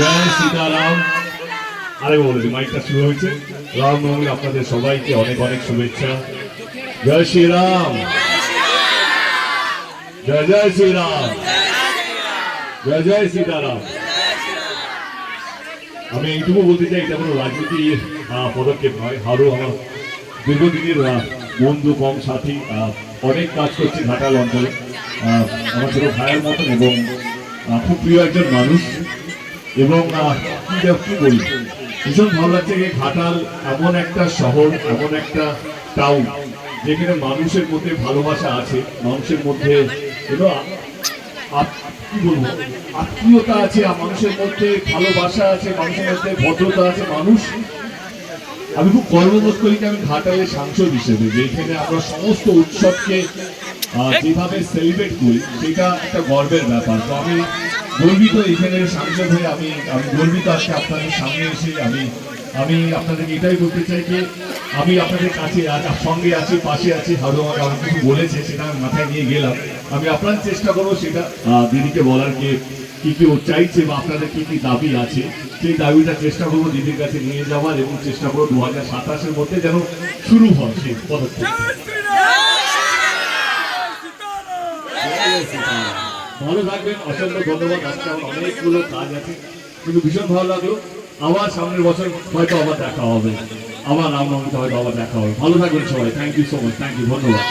জয় সীতারাম। আরে বলেছি মাইকটা শুরু হয়েছে। রামনবমীর আপনাদের সবাইকে অনেক অনেক শুভেচ্ছা। জয় শ্রীরাম, জয় জয় শ্রীরাম, জয় জয় সীতারাম। আমি এইটুকু বলতে চাই, এটা কোনো রাজনীতির পদক্ষেপ নয়। আরো আমার দীর্ঘদিনের বন্ধু কম সাথী অনেক কাজ করছে ঘাটাল অঞ্চলে, আমার ছোট ভাইয়ের মতন এবং খুব প্রিয় একজন মানুষ। এবং কি বলি, ভীষণ ভালো লাগছে যে ঘাটাল এমন একটা শহর, এমন একটা টাউন যেখানে মানুষের মধ্যে ভালোবাসা আছে, মানুষের মধ্যে কি বলবো আত্মীয়তা আছে, মানুষের মধ্যে ভালোবাসা আছে, মানুষের মধ্যে ভদ্রতা আছে। মানুষ, আমি খুব গর্ববোধ করি যে আমি ঘাটালের সাংসদ হিসেবে, যেখানে আমরা সমস্ত উৎসবকে যেভাবে সেলিব্রেট করি সেটা একটা গর্বের ব্যাপার। তো আমি গর্বিত এখানে সাংসদ হয়ে, আমি গর্বিত আজকে আপনাদের সামনে এসে। আমি আপনাদেরকে এটাই বলতে চাই যে আমি আপনাদের কাছে সঙ্গে আছি, পাশে আছি। হারু আমাকে অনেক কিছু বলেছে, সেটা আমি মাথায় নিয়ে গেলাম। আমি আপনার চেষ্টা করবো সেটা দিদিকে বলার কি কি ও চাইছে বা আপনাদের কি কি দাবি আছে, সেই দাবিটা চেষ্টা করবো দিদির কাছে নিয়ে যাওয়ার, এবং চেষ্টা করবো 2027-এর মধ্যে যেন শুরু হয় সেই পদক্ষেপ। ভালো থাকবেন, অসংখ্য ধন্যবাদ। আজকে আমার অনেকগুলো কাজ আছে, কিন্তু ভীষণ ভালো লাগলো। আবার সামনের বছর হয়তো আবার দেখা হবে, আবার রামনবমীতে হয়তো আবার দেখা হবে। ভালো থাকবেন সবাই। Thank you so much, thank you, ধন্যবাদ।